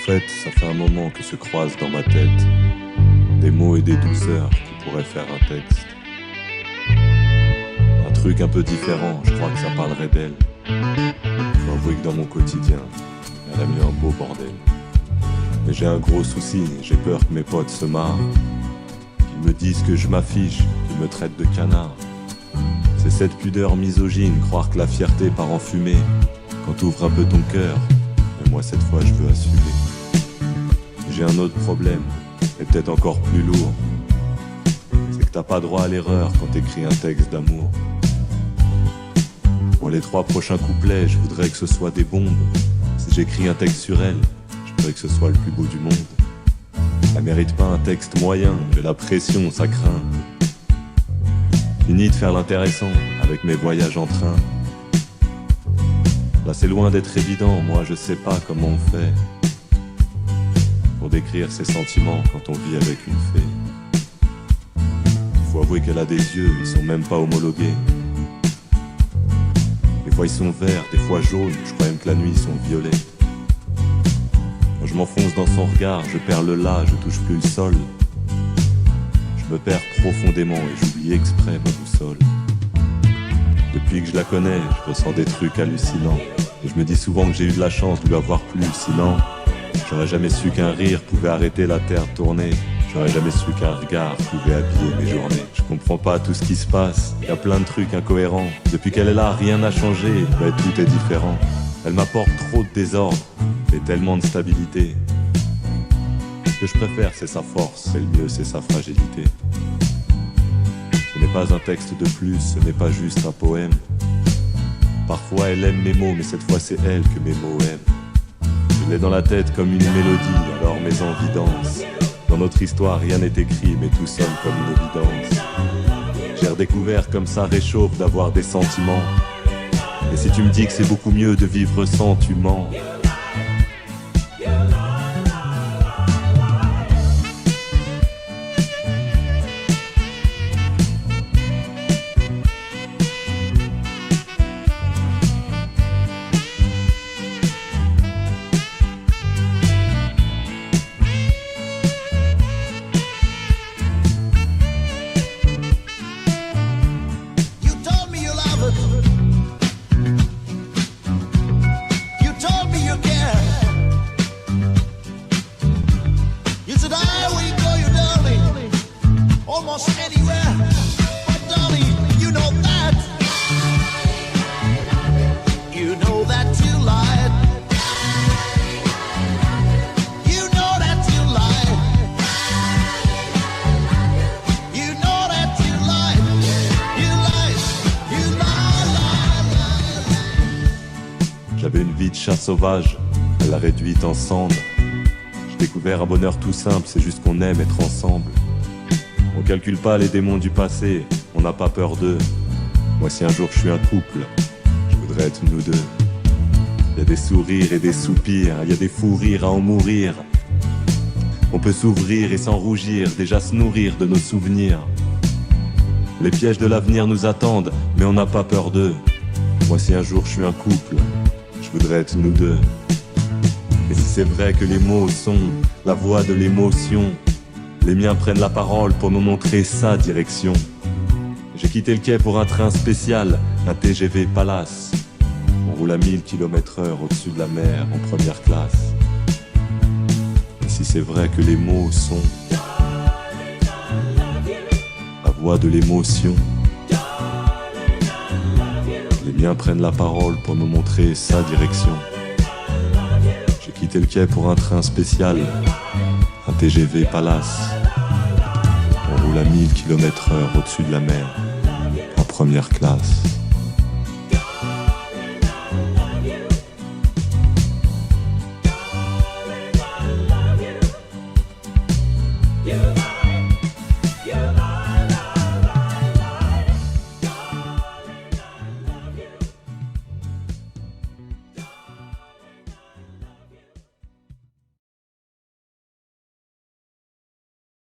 fait, ça fait un moment que se croisent dans ma tête des mots et des douceurs qui pourraient faire un texte. Un truc un peu différent, je crois que ça parlerait d'elle. Faut avouer que dans mon quotidien, elle a mis un beau bordel. Mais j'ai un gros souci, j'ai peur que mes potes se marrent, qu'ils me disent que je m'affiche, qu'ils me traitent de canard. C'est cette pudeur misogyne, croire que la fierté part en fumée quand t'ouvres un peu ton cœur. Mais moi cette fois je veux assumer. J'ai un autre problème, et peut-être encore plus lourd. C'est que t'as pas droit à l'erreur quand t'écris un texte d'amour. Pour les 3 prochains couplets, je voudrais que ce soit des bombes. Si j'écris un texte sur elle, je voudrais que ce soit le plus beau du monde. Elle mérite pas un texte moyen, j'ai la pression, ça craint. Fini de faire l'intéressant avec mes voyages en train. Là c'est loin d'être évident, moi je sais pas comment on fait pour décrire ses sentiments quand on vit avec une fée. Faut avouer qu'elle a des yeux, ils sont même pas homologués. Des fois ils sont verts, des fois jaunes, je crois même que la nuit ils sont violets. Quand je m'enfonce dans son regard, je perds le là, je touche plus le sol. Je me perds profondément et j'oublie exprès ma boussole. Depuis que je la connais, je ressens des trucs hallucinants. Et je me dis souvent que j'ai eu de la chance de lui avoir plu, sinon j'aurais jamais su qu'un rire pouvait arrêter la terre de tourner. J'aurais jamais su qu'un regard pouvait habiller mes journées. Je comprends pas tout ce qui se passe, y a plein de trucs incohérents. Depuis qu'elle est là, rien n'a changé, mais tout est différent. Elle m'apporte trop de désordre et tellement de stabilité. Ce que je préfère, c'est sa force, et le mieux, c'est sa fragilité. Ce n'est pas un texte de plus, ce n'est pas juste un poème. Parfois, elle aime mes mots, mais cette fois, c'est elle que mes mots aiment. Je l'ai dans la tête comme une mélodie, alors mes envies dansent. Dans notre histoire, rien n'est écrit, mais tout sonne comme une évidence. J'ai redécouvert comme ça réchauffe d'avoir des sentiments. Et si tu me dis que c'est beaucoup mieux de vivre sans, tu mens. J'avais une vie de chat sauvage, elle l'a réduite en cendres. J'ai découvert un bonheur tout simple, c'est juste qu'on aime être ensemble. On calcule pas les démons du passé, on n'a pas peur d'eux. Moi si un jour je suis un couple, je voudrais être nous deux. Y a des sourires et des soupirs, y a des fous rires à en mourir. On peut s'ouvrir et s'en rougir, déjà se nourrir de nos souvenirs. Les pièges de l'avenir nous attendent, mais on n'a pas peur d'eux. Moi si un jour je suis un couple, je voudrais être nous deux. Et si c'est vrai que les mots sont la voix de l'émotion, les miens prennent la parole pour me montrer sa direction. J'ai quitté le quai pour un train spécial, un TGV Palace. On roule à 1000 km/h au-dessus de la mer en première classe. Et si c'est vrai que les mots sont la voix de l'émotion, les miens prennent la parole pour me montrer sa direction. J'ai quitté le quai pour un train spécial, un TGV Palace. On roule à 1000 km/h au-dessus de la mer, en première classe.